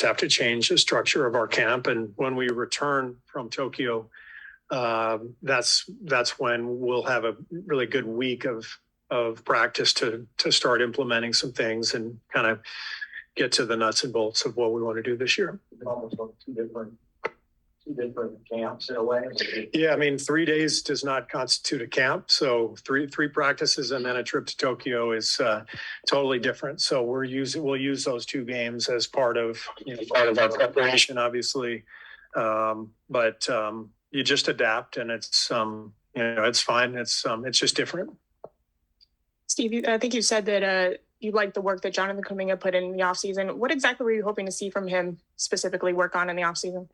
have to change the structure of our camp. And when we return from Tokyo, that's when we'll have a really good week of practice to start implementing some things and kind of get to the nuts and bolts of what we want to do this year. Almost like two different camps in a way. Yeah, I mean, 3 days does not constitute a camp. So three practices and then a trip to Tokyo is totally different. So we'll use those 2 games as part of our preparation, obviously. But you just adapt, and it's it's fine. It's just different. Steve, I think you said that you liked the work that Jonathan Kuminga put in the offseason. What exactly were you hoping to see from him specifically work on in the offseason?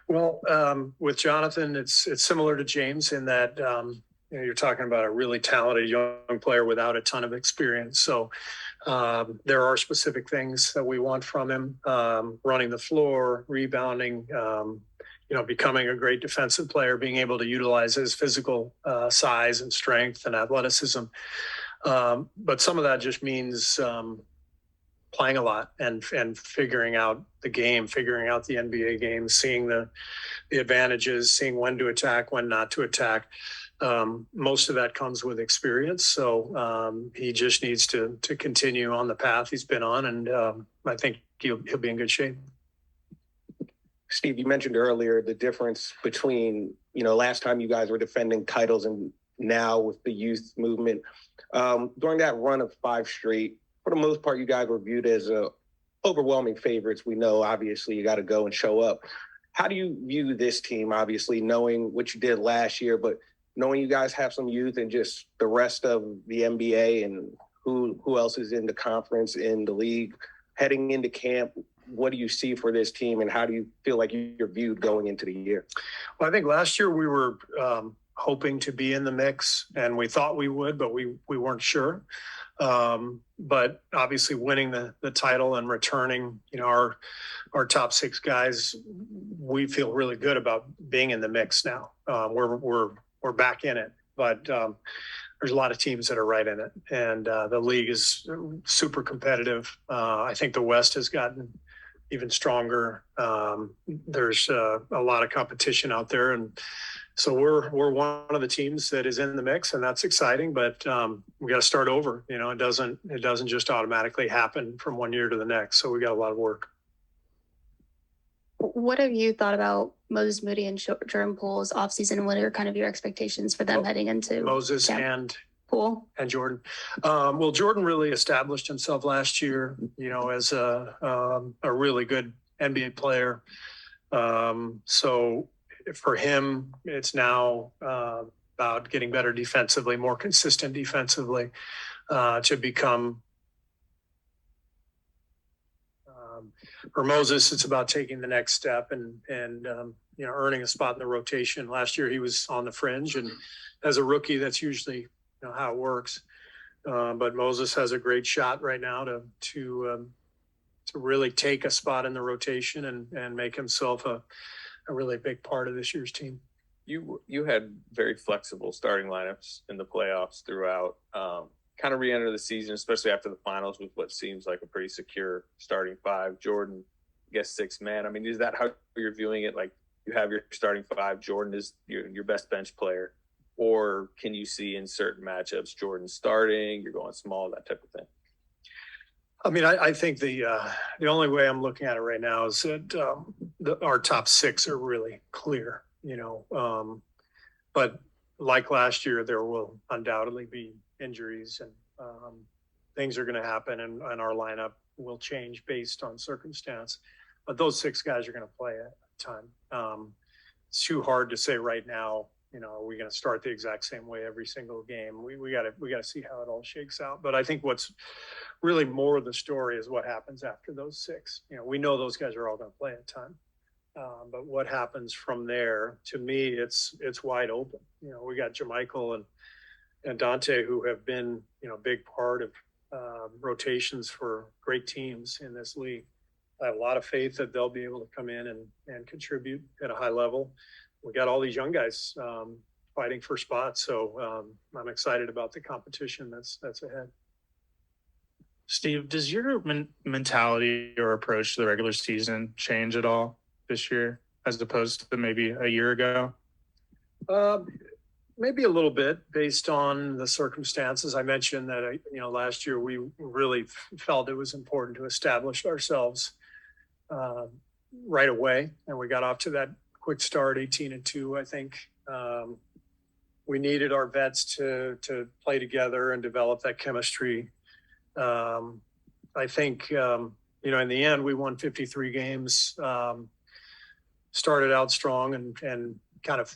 Well, with Jonathan, it's similar to James in that you're talking about a really talented young player without a ton of experience. So there are specific things that we want from him: running the floor, rebounding, becoming a great defensive player, being able to utilize his physical size and strength and athleticism. But some of that just means playing a lot and figuring out the game, figuring out the NBA game, seeing the advantages, seeing when to attack, when not to attack. Most of that comes with experience. So he just needs to continue on the path he's been on. And I think he'll be in good shape. Steve, you mentioned earlier the difference between, last time you guys were defending titles and now with the youth movement. During that run of 5 straight, for the most part, you guys were viewed as overwhelming favorites. We know, obviously, you got to go and show up. How do you view this team, obviously, knowing what you did last year, but knowing you guys have some youth and just the rest of the NBA and who else is in the conference, in the league, heading into camp? What do you see for this team, and how do you feel like you're viewed going into the year? Well, I think last year we were hoping to be in the mix, and we thought we would, but we weren't sure. But obviously winning the title and returning, our top 6 guys, we feel really good about being in the mix now. We're back in it, but there's a lot of teams that are right in it, and the league is super competitive. I think the West has gotten even stronger. There's a lot of competition out there, and so we're one of the teams that is in the mix, and that's exciting. But we got to start over. It doesn't just automatically happen from one year to the next. So we got a lot of work. What have you thought about Moses Moody and Jordan Poole's offseason, and what are kind of your expectations for them heading into Moses camp? And Poole and Jordan? Well, Jordan really established himself last year, as a really good NBA player. So for him, it's now about getting better defensively, more consistent defensively, to become. For Moses, it's about taking the next step and earning a spot in the rotation. Last year, he was on the fringe, and as a rookie, that's usually how it works. But Moses has a great shot right now to really take a spot in the rotation and make himself a really big part of this year's team. You had very flexible starting lineups in the playoffs throughout. Kind of re-enter the season, especially after the finals, with what seems like a pretty secure starting 5. Jordan, I guess 6th man. I mean, is that how you're viewing it? Like, you have your starting 5, Jordan is your best bench player, or can you see in certain matchups Jordan starting, you're going small, that type of thing? I mean, I think the only way I'm looking at it right now is that our top 6 are really clear, but like last year, there will undoubtedly be injuries and things are going to happen, and our lineup will change based on circumstance. But those 6 guys are going to play at a time. It's too hard to say right now. Are we going to start the exact same way every single game? We got to see how it all shakes out. But I think what's really more of the story is what happens after those 6. We know those guys are all going to play at a time. But what happens from there, to me, it's wide open. We got JaMychal and Dante, who have been, a big part of rotations for great teams in this league. I have a lot of faith that they'll be able to come in and contribute at a high level. We got all these young guys fighting for spots, so I'm excited about the competition that's ahead. Steve, does your mentality or approach to the regular season change at all this year as opposed to maybe a year ago? Maybe a little bit based on the circumstances. I mentioned that, last year we really felt it was important to establish ourselves right away. And we got off to that quick start, 18-2, I think. We needed our vets to play together and develop that chemistry. I think, in the end, we won 53 games, started out strong and kind of,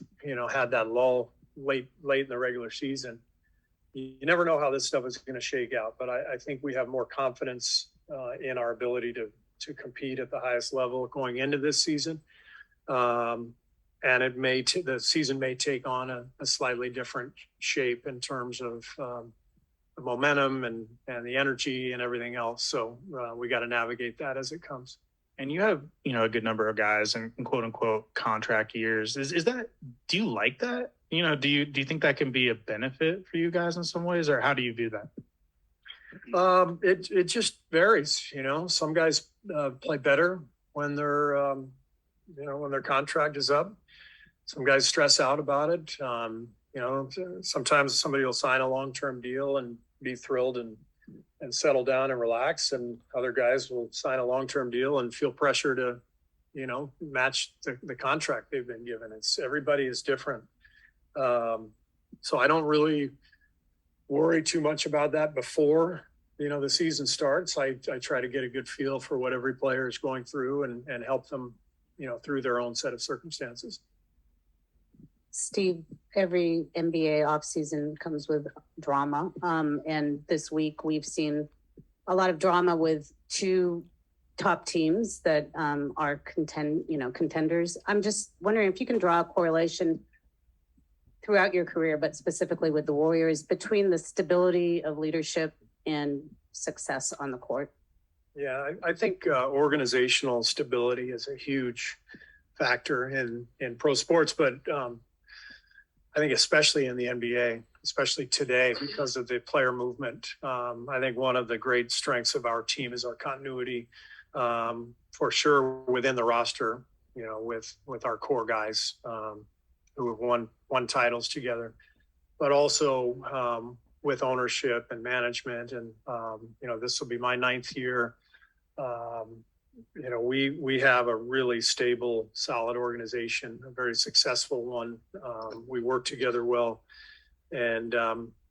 had that lull late in the regular season. You never know how this stuff is going to shake out, but I think we have more confidence in our ability to compete at the highest level going into this season. And the season may take on a slightly different shape in terms of the momentum and the energy and everything else. So we got to navigate that as it comes. And you have, a good number of guys in quote unquote contract years. Is that, do you like that? Do you think that can be a benefit for you guys in some ways, or how do you view that? It just varies, some guys play better when they're, when their contract is up. Some guys stress out about it. Sometimes somebody will sign a long-term deal and be thrilled and settle down and relax. And other guys will sign a long-term deal and feel pressure to, match the contract they've been given. Everybody is different. So I don't really worry too much about that before, the season starts. I try to get a good feel for what every player is going through and help them, through their own set of circumstances. Steve, every NBA offseason comes with drama. And this week we've seen a lot of drama with two top teams that are contenders. I'm just wondering if you can draw a correlation throughout your career, but specifically with the Warriors, between the stability of leadership and success on the court. Yeah, I think organizational stability is a huge factor in pro sports, but I think especially in the NBA, especially today because of the player movement. I think one of the great strengths of our team is our continuity, for sure within the roster, with our core guys who have won titles together, but also with ownership and management. And, this will be my 9th year. We have a really stable, solid organization, a very successful one. We work together well. And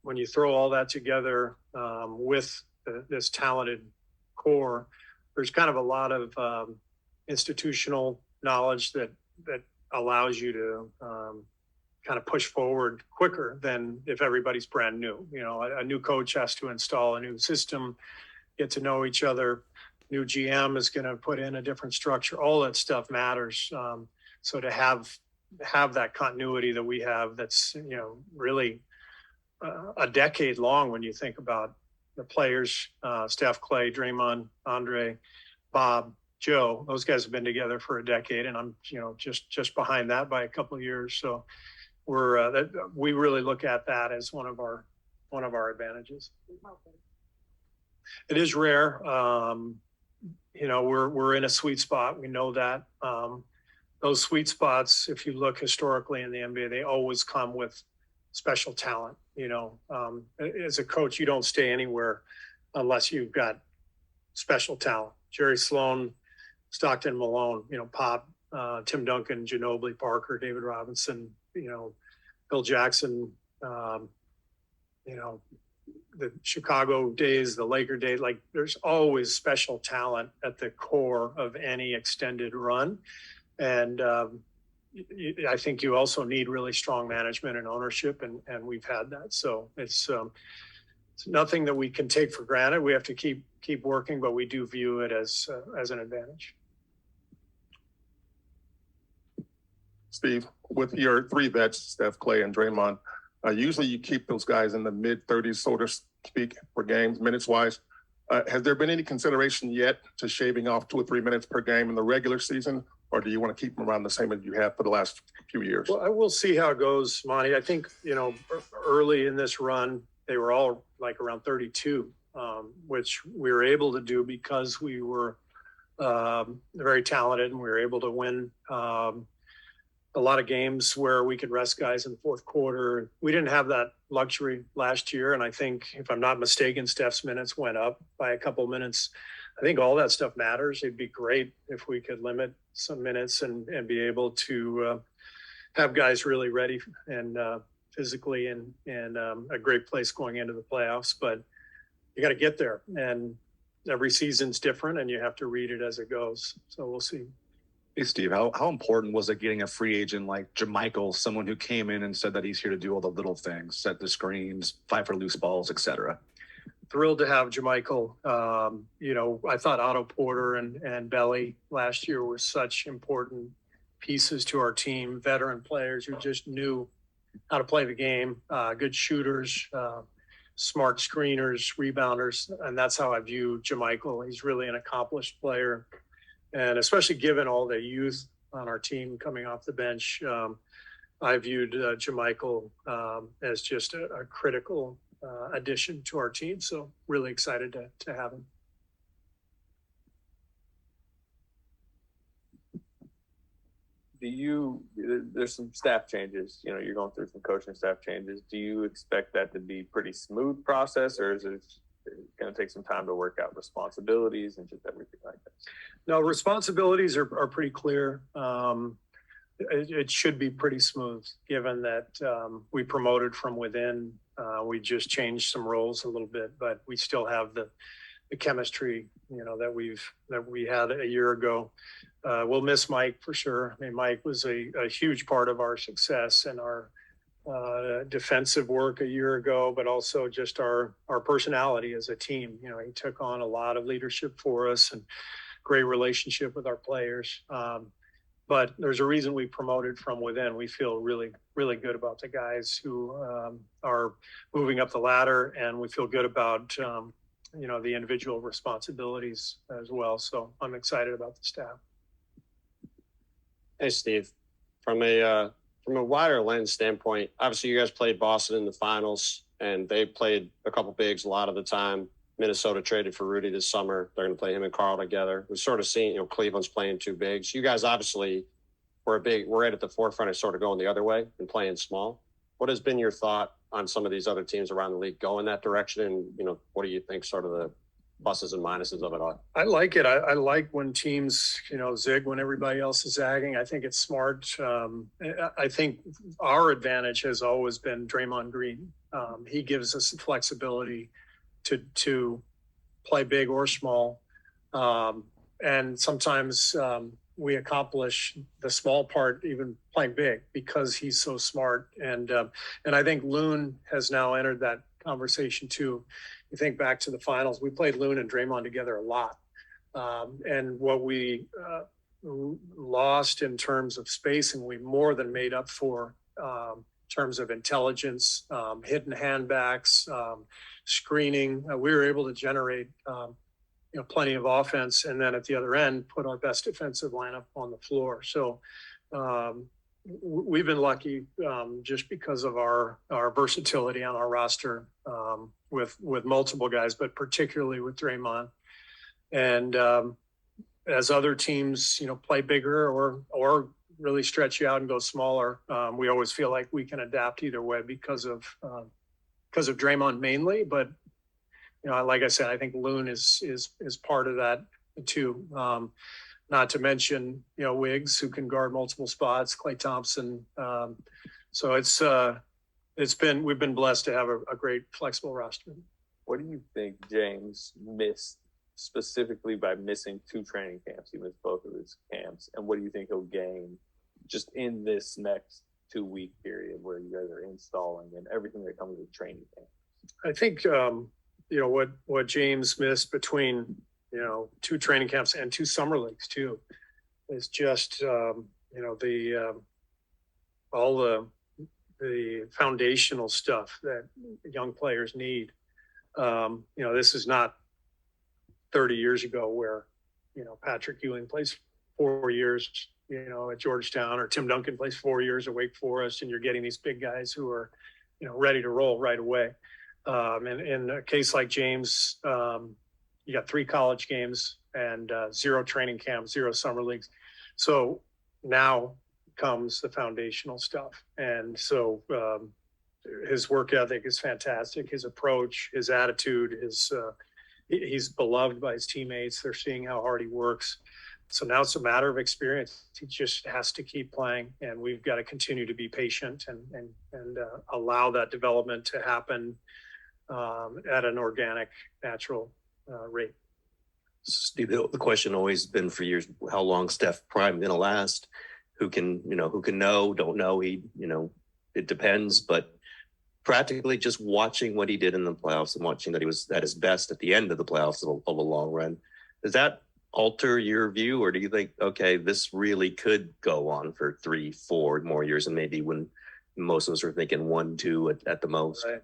when you throw all that together with this talented core, there's kind of a lot of institutional knowledge that allows you to kind of push forward quicker than if everybody's brand new. A new coach has to install a new system, get to know each other. New GM is going to put in a different structure. All that stuff matters. So to have that continuity that we have, that's, really a decade long when you think about the players, Steph, Klay, Draymond, Andre, Bob, Joe, those guys have been together for a decade, and I'm, just behind that by a couple of years. So we really look at that as one of our advantages. It is rare. We're in a sweet spot. We know that. Those sweet spots, if you look historically in the NBA, they always come with special talent. As a coach, you don't stay anywhere unless you've got special talent. Jerry Sloan, Stockton Malone, Pop, Tim Duncan, Ginobili, Parker, David Robinson, Bill Jackson, the Chicago days, the Laker days, like there's always special talent at the core of any extended run. And I think you also need really strong management and ownership, and we've had that. So it's nothing that we can take for granted. We have to keep working, but we do view it as an advantage. Steve, with your 3 vets, Steph, Klay, and Draymond, usually you keep those guys in the mid-30s, so to speak, per games, minutes-wise. Has there been any consideration yet to shaving off 2 or 3 minutes per game in the regular season, or do you want to keep them around the same as you have for the last few years? Well, I will see how it goes, Monty. I think, early in this run, they were all like around 32 which we were able to do because we were very talented and we were able to win a lot of games where we could rest guys in the fourth quarter. We didn't have that luxury last year. And I think, if I'm not mistaken, Steph's minutes went up by a couple minutes. I think all that stuff matters. It'd be great if we could limit some minutes and be able to have guys really ready and physically and a great place going into the playoffs. But you got to get there. And every season's different and you have to read it as it goes. So we'll see. Hey, Steve, how important was it getting a free agent like JaMychal, someone who came in and said that he's here to do all the little things, set the screens, fight for loose balls, etc.? Thrilled to have JaMychal. I thought Otto Porter and Belly last year were such important pieces to our team, veteran players who just knew how to play the game, good shooters, smart screeners, rebounders. And that's how I view JaMychal. He's really an accomplished player. And especially given all the youth on our team coming off the bench, I viewed JaMychal as just a critical addition to our team. So really excited to have him. There's some staff changes, you're going through some coaching staff changes. Do you expect that to be pretty smooth process, or is it going to take some time to work out responsibilities and just everything like that? No, responsibilities are pretty clear. It should be pretty smooth given that we promoted from within. We just changed some roles a little bit, but we still have the chemistry, that we had a year ago. We'll miss Mike for sure. I mean, Mike was a huge part of our success and our defensive work a year ago, but also just our personality as a team. He took on a lot of leadership for us and great relationship with our players. But there's a reason we promoted from within. We feel really, really good about the guys who are moving up the ladder, and we feel good about, the individual responsibilities as well. So I'm excited about the staff. Hey, Steve, from a wider lens standpoint, obviously you guys played Boston in the finals and they played a couple bigs a lot of the time. Minnesota traded for Rudy this summer. They're going to play him and Carl together. We've sort of seen, Cleveland's playing two bigs. You guys obviously we're right at the forefront of sort of going the other way and playing small. What has been your thought on some of these other teams around the league going that direction? And, what do you think sort of the pluses and minuses of it all? I like it. I like when teams, zig when everybody else is zagging. I think it's smart. I think our advantage has always been Draymond Green. He gives us the flexibility to play big or small. And sometimes we accomplish the small part even playing big because he's so smart. And I think Loon has now entered that conversation too. You think back to the finals, we played Loon and Draymond together a lot. And what we lost in terms of spacing, we more than made up for in terms of intelligence, hidden handbacks, screening. We were able to generate plenty of offense, and then at the other end, put our best defensive lineup on the floor. So we've been lucky just because of our versatility on our roster with multiple guys, but particularly with Draymond. And as other teams, play bigger or really stretch you out and go smaller, we always feel like we can adapt either way because of Draymond mainly. But like I said, I think Loon is part of that too. Not to mention, Wiggs, who can guard multiple spots, Klay Thompson. So we've been blessed to have a great flexible roster. What do you think James missed specifically by missing 2 training camps? He missed both of his camps. And what do you think he'll gain just in this next 2-week period where you guys are installing and everything that comes with training camp? I think, what James missed between, 2 training camps and 2 summer leagues too, is just, all the foundational stuff that young players need. This is not 30 years ago where, Patrick Ewing plays 4 years, at Georgetown, or Tim Duncan plays 4 years at Wake Forest, and you're getting these big guys who are, ready to roll right away. In a case like James, you got 3 college games and 0 training camps, 0 summer leagues. So now comes the foundational stuff. And so his work ethic is fantastic. His approach, his attitude, he's beloved by his teammates. They're seeing how hard he works. So now it's a matter of experience. He just has to keep playing, and we've got to continue to be patient and allow that development to happen at an organic, natural rate. Steve, the question always been for years, how long Steph Prime going to last? Who can know, don't know. It depends, but practically just watching what he did in the playoffs and watching that he was at his best at the end of the playoffs of a long run. Does that alter your view, or do you think, okay, this really could go on for 3-4 more years, and maybe when most of us are thinking 1-2 at the most? Right.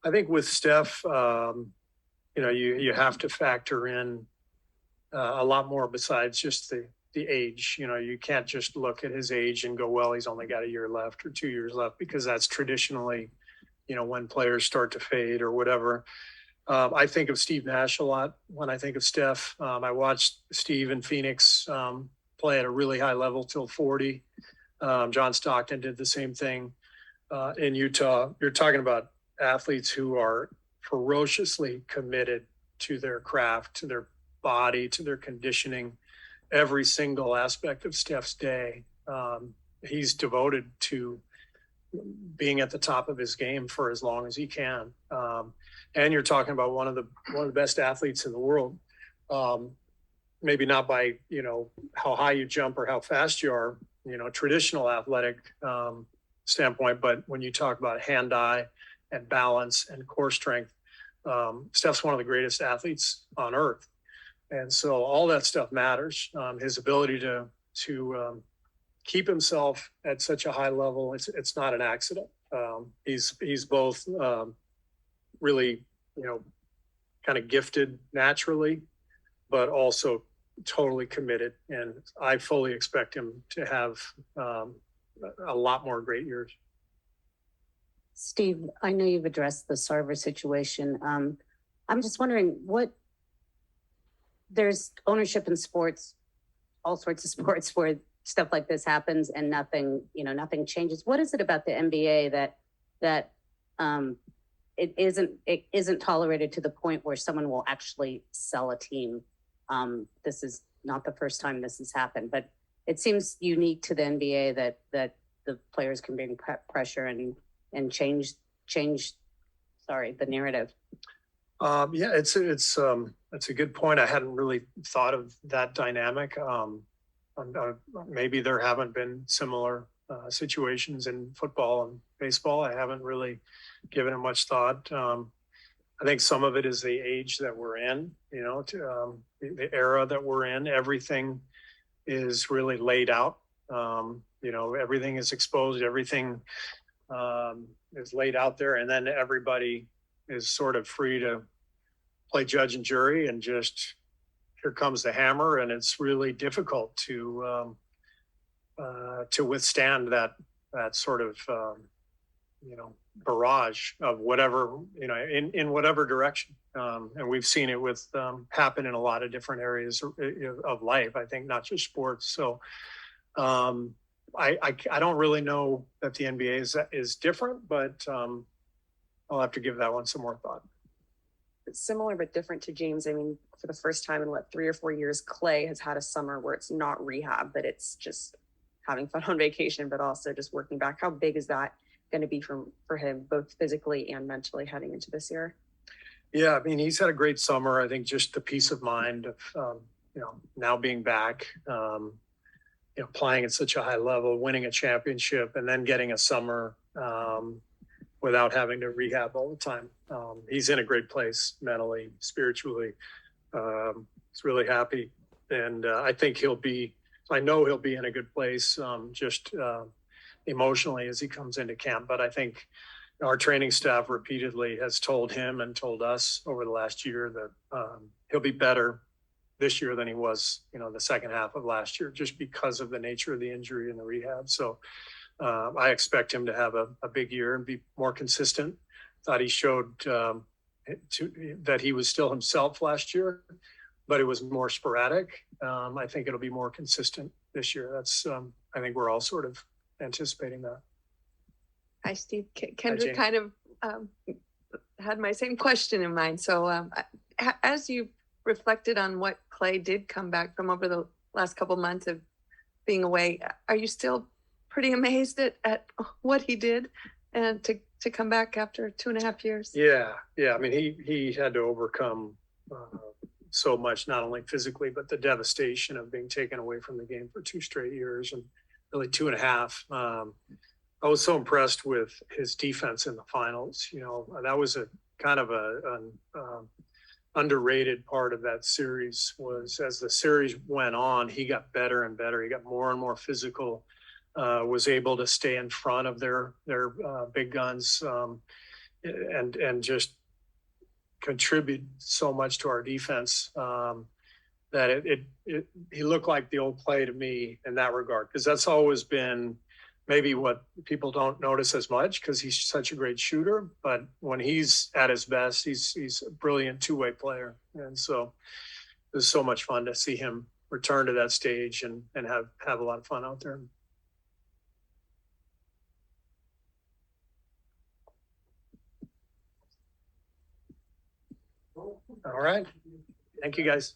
I think with Steph, you have to factor in a lot more besides just the age. You can't just look at his age and go, well, he's only got a year left or 2 years left, because that's traditionally, when players start to fade or whatever. I think of Steve Nash a lot when I think of Steph. I watched Steve in Phoenix play at a really high level till 40. John Stockton did the same thing in Utah. You're talking about athletes who are ferociously committed to their craft, to their body, to their conditioning, every single aspect of Steph's day. He's devoted to being at the top of his game for as long as he can. And you're talking about one of the best athletes in the world. Maybe not by, how high you jump or how fast you are, traditional athletic standpoint, but when you talk about hand-eye and balance and core strength, Steph's one of the greatest athletes on earth. And so all that stuff matters. His ability to keep himself at such a high level, it's not an accident. He's both really, kind of gifted naturally, but also totally committed. And I fully expect him to have a lot more great years. Steve, I know you've addressed the Sarver situation. I'm just wondering there's ownership in sports, all sorts of sports where stuff like this happens and nothing changes. What is it about the NBA that it isn't tolerated to the point where someone will actually sell a team? This is not the first time this has happened, but it seems unique to the NBA that the players can bring pressure and change the narrative. Yeah, it's a good point. I hadn't really thought of that dynamic. Maybe there haven't been similar situations in football and baseball. I haven't really given it much thought. I think some of it is the age that we're in, the era that we're in. Everything is really laid out. Everything is exposed. Everything is laid out there, and then everybody is sort of free to play judge and jury, and just here comes the hammer, and it's really difficult to withstand that sort of barrage of whatever in whatever direction, and we've seen it with happen in a lot of different areas of life. I think not just sports. So I don't really know that the NBA is different, but I'll have to give that one some more thought. It's similar but different to James. I mean, for the first time in 3 or 4 years, Klay has had a summer where it's not rehab, but it's just having fun on vacation, but also just working back. How big is that going to be for him, both physically and mentally, heading into this year? Yeah, I mean, he's had a great summer. I think just the peace of mind of now being back, playing at such a high level, winning a championship, and then getting a summer without having to rehab all the time. He's in a great place mentally, spiritually. He's really happy. And I know he'll be in a good place just emotionally as he comes into camp. But I think our training staff repeatedly has told him and told us over the last year that he'll be better this year than he was, the second half of last year, just because of the nature of the injury and the rehab. So I expect him to have a big year and be more consistent thought he showed that he was still himself last year, but it was more sporadic. I think it'll be more consistent this year. That's I think we're all sort of anticipating that. Hi, Steve. Jane. Kendra kind of had my same question in mind. So as you reflected on what Klay did come back from over the last couple months of being away, are you still pretty amazed at what he did and to come back after 2.5 years? Yeah. I mean, he had to overcome so much, not only physically, but the devastation of being taken away from the game for 2 straight years and really 2.5. I was so impressed with his defense in the finals. You know, that was a kind of an underrated part of that series. Was as the series went on, he got better and better. He got more and more physical. Was able to stay in front of their big guns and just contribute so much to our defense that he looked like the old Klay to me in that regard, because that's always been maybe what people don't notice as much because he's such a great shooter. But when he's at his best, he's a brilliant two-way player. And so it was so much fun to see him return to that stage and have a lot of fun out there. All right. Thank you, guys.